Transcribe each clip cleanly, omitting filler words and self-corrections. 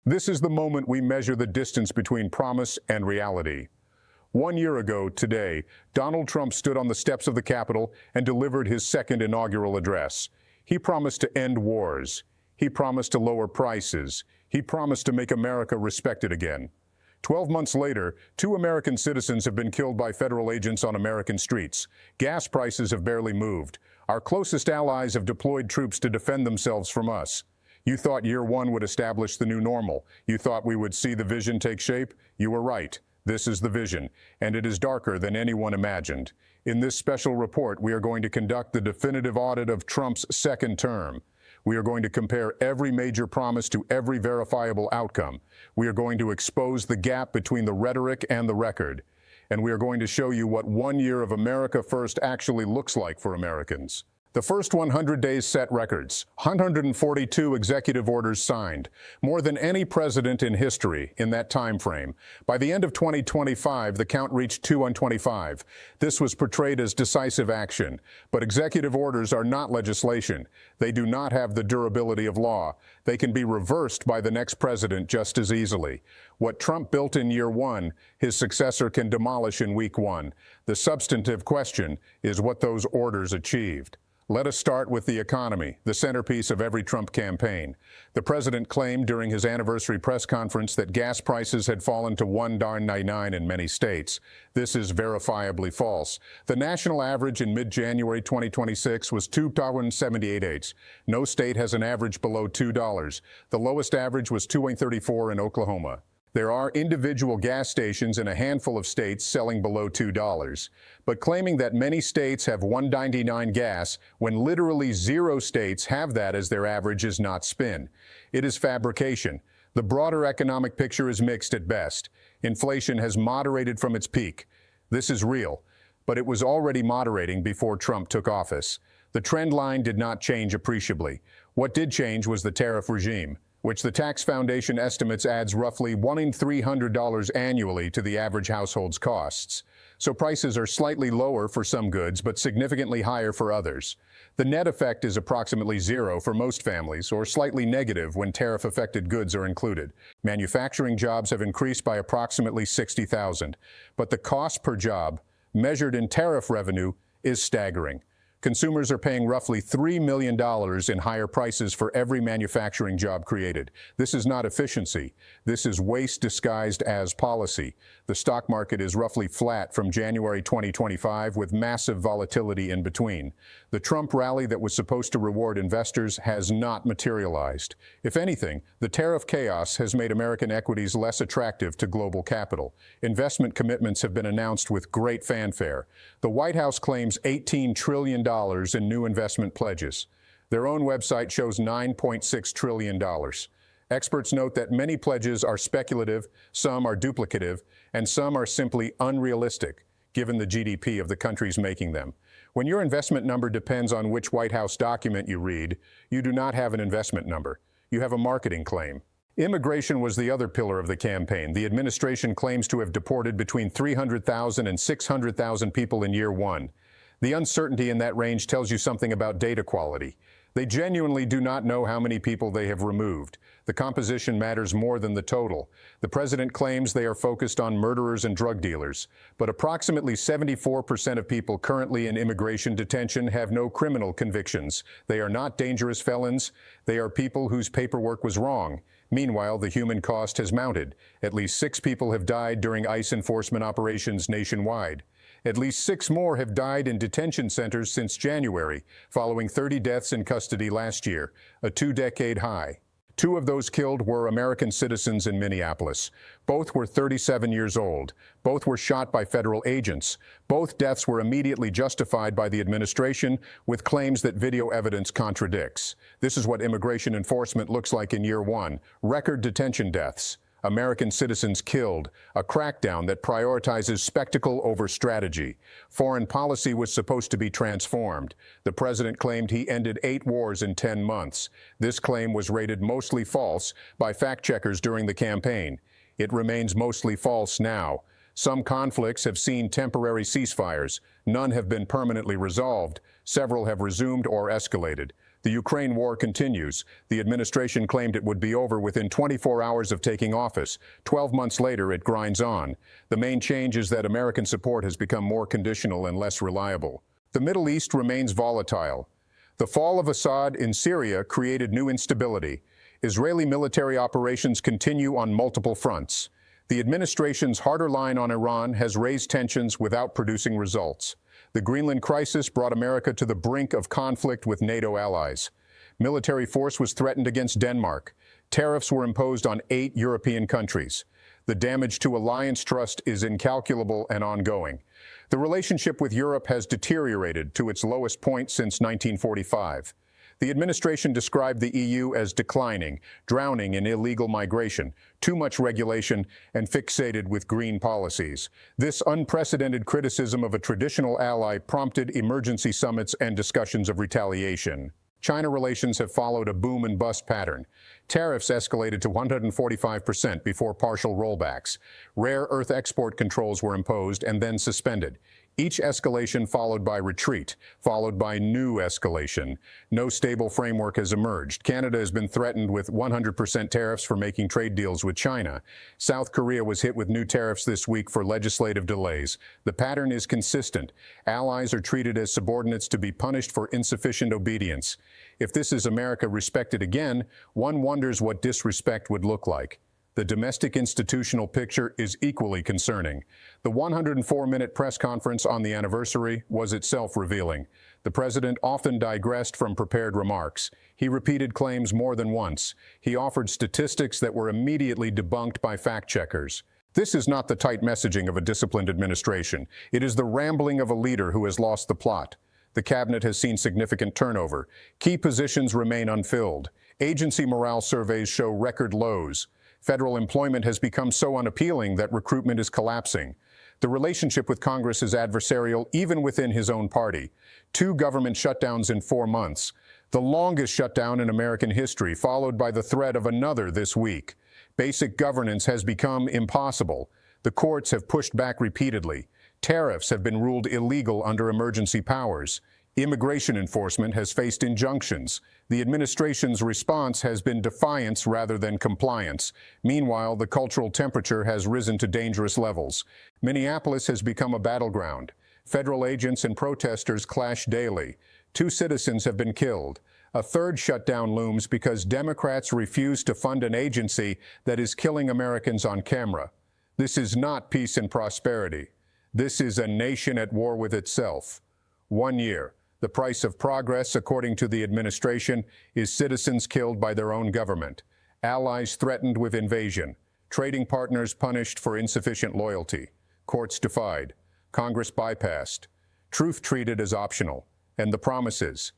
This is the moment we measure the distance between promise and reality. 1 year ago today, Donald Trump stood on the steps of the Capitol and delivered his second inaugural address. He promised to end wars. He promised to lower prices. He promised to make America respected again. 12 months later, 2 American citizens have been killed by federal agents on American streets. Gas prices have barely moved. Our closest allies have deployed troops to defend themselves from us. You thought year 1 would establish the new normal. You thought we would see the vision take shape. You were right. This is the vision, and it is darker than anyone imagined. In this special report, we are going to conduct the definitive audit of Trump's second term. We are going to compare every major promise to every verifiable outcome. We are going to expose the gap between the rhetoric and the record. And we are going to show you what 1 year of America First actually looks like for Americans. The first 100 days set records, 142 executive orders signed, more than any president in history in that time frame. By the end of 2025, the count reached 225. This was portrayed as decisive action, but executive orders are not legislation. They do not have the durability of law. They can be reversed by the next president just as easily. What Trump built in year 1, his successor can demolish in week 1. The substantive question is what those orders achieved. Let us start with the economy, the centerpiece of every Trump campaign. The president claimed during his anniversary press conference that gas prices had fallen to $1.99 in many states. This is verifiably false. The national average in mid-January 2026 was $2.78. No state has an average below $2. The lowest average was $2.34 in Oklahoma. There are individual gas stations in a handful of states selling below $2. But claiming that many states have $1.99 gas when literally 0 states have that as their average is not spin. It is fabrication. The broader economic picture is mixed at best. Inflation has moderated from its peak. This is real, but it was already moderating before Trump took office. The trend line did not change appreciably. What did change was the tariff regime, which the Tax Foundation estimates adds roughly $1,300 annually to the average household's costs. So prices are slightly lower for some goods, but significantly higher for others. The net effect is approximately 0 for most families, or slightly negative when tariff-affected goods are included. Manufacturing jobs have increased by approximately 60,000, but the cost per job, measured in tariff revenue, is staggering. Consumers are paying roughly $3 million in higher prices for every manufacturing job created. This is not efficiency. This is waste disguised as policy. The stock market is roughly flat from January 2025 with massive volatility in between. The Trump rally that was supposed to reward investors has not materialized. If anything, the tariff chaos has made American equities less attractive to global capital. Investment commitments have been announced with great fanfare. The White House claims $18 trillion in new investment pledges. Their own website shows $9.6 trillion. Experts note that many pledges are speculative, some are duplicative, and some are simply unrealistic, given the GDP of the countries making them. When your investment number depends on which White House document you read, you do not have an investment number. You have a marketing claim. Immigration was the other pillar of the campaign. The administration claims to have deported between 300,000 and 600,000 people in year 1. The uncertainty in that range tells you something about data quality. They genuinely do not know how many people they have removed. The composition matters more than the total. The president claims they are focused on murderers and drug dealers, but approximately 74% of people currently in immigration detention have no criminal convictions. They are not dangerous felons. They are people whose paperwork was wrong. Meanwhile, the human cost has mounted. At least 6 people have died during ICE enforcement operations nationwide. At least 6 more have died in detention centers since January, following 30 deaths in custody last year, a 2-decade high. 2 of those killed were American citizens in Minneapolis. Both were 37 years old. Both were shot by federal agents. Both deaths were immediately justified by the administration with claims that video evidence contradicts. This is what immigration enforcement looks like in year 1. Record detention deaths. American citizens killed, a crackdown that prioritizes spectacle over strategy. Foreign policy was supposed to be transformed. The president claimed he ended 8 wars in 10 months. This claim was rated mostly false by fact-checkers during the campaign. It remains mostly false now. Some conflicts have seen temporary ceasefires. None have been permanently resolved. Several have resumed or escalated. The Ukraine war continues. The administration claimed it would be over within 24 hours of taking office. 12 months later, it grinds on. The main change is that American support has become more conditional and less reliable. The Middle East remains volatile. The fall of Assad in Syria created new instability. Israeli military operations continue on multiple fronts. The administration's harder line on Iran has raised tensions without producing results. The Greenland crisis brought America to the brink of conflict with NATO allies. Military force was threatened against Denmark. Tariffs were imposed on 8 European countries. The damage to alliance trust is incalculable and ongoing. The relationship with Europe has deteriorated to its lowest point since 1945. The administration described the EU as declining, drowning in illegal migration, too much regulation, and fixated with green policies. This unprecedented criticism of a traditional ally prompted emergency summits and discussions of retaliation. China relations have followed a boom and bust pattern. Tariffs escalated to 145% before partial rollbacks. Rare earth export controls were imposed and then suspended. Each escalation followed by retreat, followed by new escalation. No stable framework has emerged. Canada has been threatened with 100% tariffs for making trade deals with China. South Korea was hit with new tariffs this week for legislative delays. The pattern is consistent. Allies are treated as subordinates to be punished for insufficient obedience. If this is America respected again, one wonders what disrespect would look like. The domestic institutional picture is equally concerning. The 104-minute press conference on the anniversary was itself revealing. The president often digressed from prepared remarks. He repeated claims more than once. He offered statistics that were immediately debunked by fact-checkers. This is not the tight messaging of a disciplined administration. It is the rambling of a leader who has lost the plot. The cabinet has seen significant turnover. Key positions remain unfilled. Agency morale surveys show record lows. Federal employment has become so unappealing that recruitment is collapsing. The relationship with Congress is adversarial even within his own party. 2 government shutdowns in 4 months. The longest shutdown in American history, followed by the threat of another this week. Basic governance has become impossible. The courts have pushed back repeatedly. Tariffs have been ruled illegal under emergency powers. Immigration enforcement has faced injunctions. The administration's response has been defiance rather than compliance. Meanwhile, the cultural temperature has risen to dangerous levels. Minneapolis has become a battleground. Federal agents and protesters clash daily. 2 citizens have been killed. A 3rd shutdown looms because Democrats refuse to fund an agency that is killing Americans on camera. This is not peace and prosperity. This is a nation at war with itself. 1 year. The price of progress, according to the administration, is citizens killed by their own government, allies threatened with invasion, trading partners punished for insufficient loyalty, courts defied, Congress bypassed, truth treated as optional, and the promises.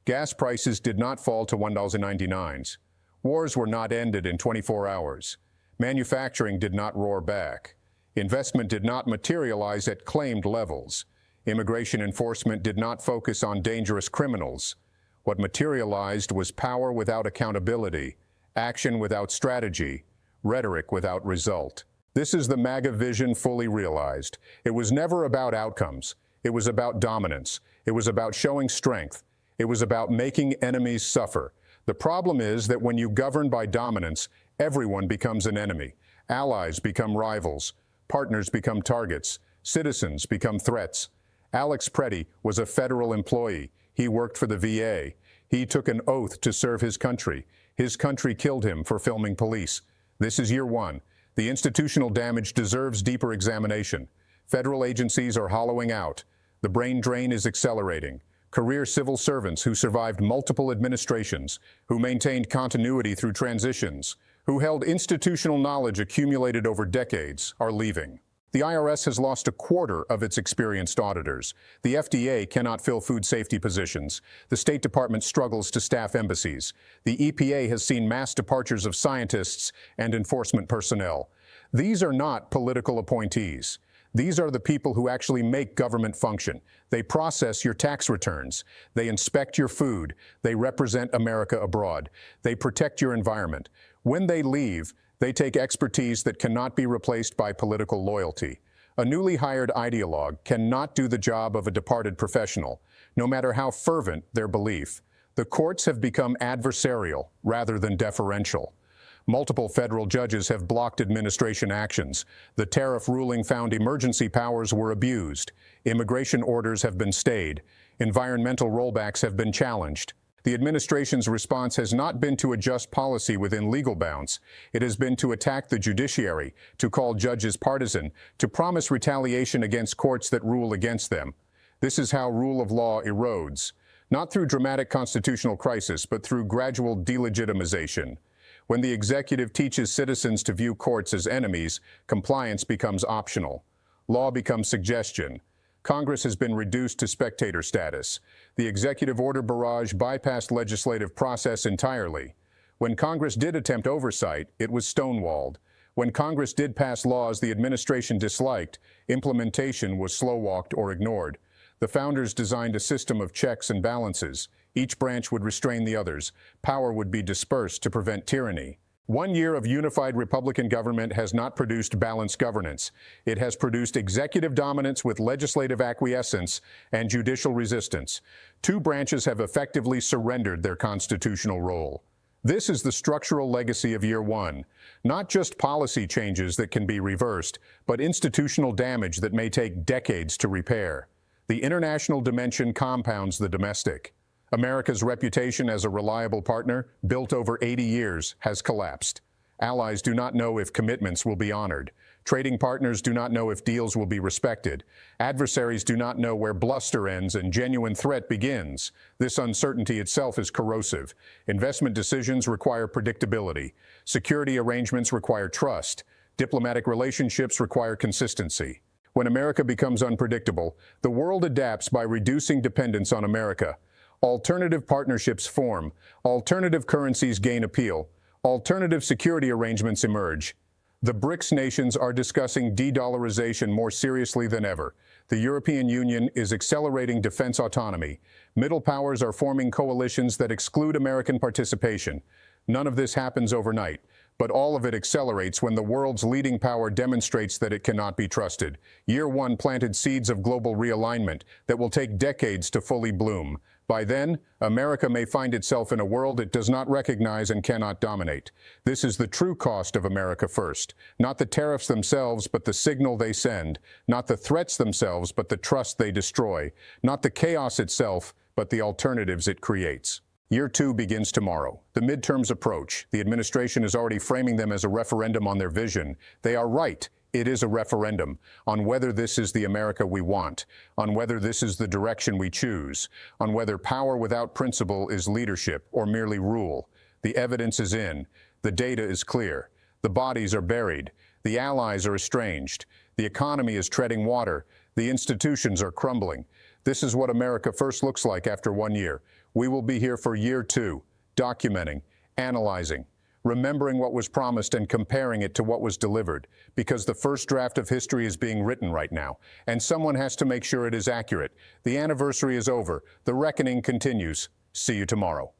Gas prices did not fall to $1.99. Wars were not ended in 24 hours. Manufacturing did not roar back. Investment did not materialize at claimed levels. Immigration enforcement did not focus on dangerous criminals. What materialized was power without accountability, action without strategy, rhetoric without result. This is the MAGA vision fully realized. It was never about outcomes. It was about dominance. It was about showing strength. It was about making enemies suffer. The problem is that when you govern by dominance, everyone becomes an enemy. Allies become rivals. Partners become targets. Citizens become threats. Alex Preddy was a federal employee. He worked for the VA. He took an oath to serve his country. His country killed him for filming police. This is year 1. The institutional damage deserves deeper examination. Federal agencies are hollowing out. The brain drain is accelerating. Career civil servants who survived multiple administrations, who maintained continuity through transitions, who held institutional knowledge accumulated over decades, are leaving. The IRS has lost a quarter of its experienced auditors. The FDA cannot fill food safety positions. The State Department struggles to staff embassies. The EPA has seen mass departures of scientists and enforcement personnel. These are not political appointees. These are the people who actually make government function. They process your tax returns. They inspect your food. They represent America abroad. They protect your environment. When they leave, they take expertise that cannot be replaced by political loyalty. A newly hired ideologue cannot do the job of a departed professional, no matter how fervent their belief. The courts have become adversarial rather than deferential. Multiple federal judges have blocked administration actions. The tariff ruling found emergency powers were abused. Immigration orders have been stayed. Environmental rollbacks have been challenged. The administration's response has not been to adjust policy within legal bounds. It has been to attack the judiciary, to call judges partisan, to promise retaliation against courts that rule against them. This is how rule of law erodes, not through dramatic constitutional crisis, but through gradual delegitimization. When the executive teaches citizens to view courts as enemies, compliance becomes optional. Law becomes suggestion. Congress has been reduced to spectator status. The executive order barrage bypassed legislative process entirely. When Congress did attempt oversight, it was stonewalled. When Congress did pass laws the administration disliked, implementation was slow-walked or ignored. The founders designed a system of checks and balances. Each branch would restrain the others. Power would be dispersed to prevent tyranny. 1 year of unified Republican government has not produced balanced governance. It has produced executive dominance with legislative acquiescence and judicial resistance. Two branches have effectively surrendered their constitutional role. This is the structural legacy of year one. Not just policy changes that can be reversed, but institutional damage that may take decades to repair. The international dimension compounds the domestic. America's reputation as a reliable partner, built over 80 years, has collapsed. Allies do not know if commitments will be honored. Trading partners do not know if deals will be respected. Adversaries do not know where bluster ends and genuine threat begins. This uncertainty itself is corrosive. Investment decisions require predictability. Security arrangements require trust. Diplomatic relationships require consistency. When America becomes unpredictable, the world adapts by reducing dependence on America. Alternative partnerships form. Alternative currencies gain appeal. Alternative security arrangements emerge. The BRICS nations are discussing de-dollarization more seriously than ever. The European Union is accelerating defense autonomy. Middle powers are forming coalitions that exclude American participation. None of this happens overnight, but all of it accelerates when the world's leading power demonstrates that it cannot be trusted. Year one planted seeds of global realignment that will take decades to fully bloom. By then, America may find itself in a world it does not recognize and cannot dominate. This is the true cost of America first. Not the tariffs themselves, but the signal they send. Not the threats themselves, but the trust they destroy. Not the chaos itself, but the alternatives it creates. Year two begins tomorrow. The midterms approach. The administration is already framing them as a referendum on their vision. They are right. It is a referendum on whether this is the America we want, on whether this is the direction we choose, on whether power without principle is leadership or merely rule. The evidence is in. The data is clear. The bodies are buried. The allies are estranged. The economy is treading water. The institutions are crumbling. This is what America first looks like after 1 year. We will be here for year two, documenting, analyzing, remembering what was promised and comparing it to what was delivered, because the first draft of history is being written right now, and someone has to make sure it is accurate. The anniversary is over. The reckoning continues. See you tomorrow.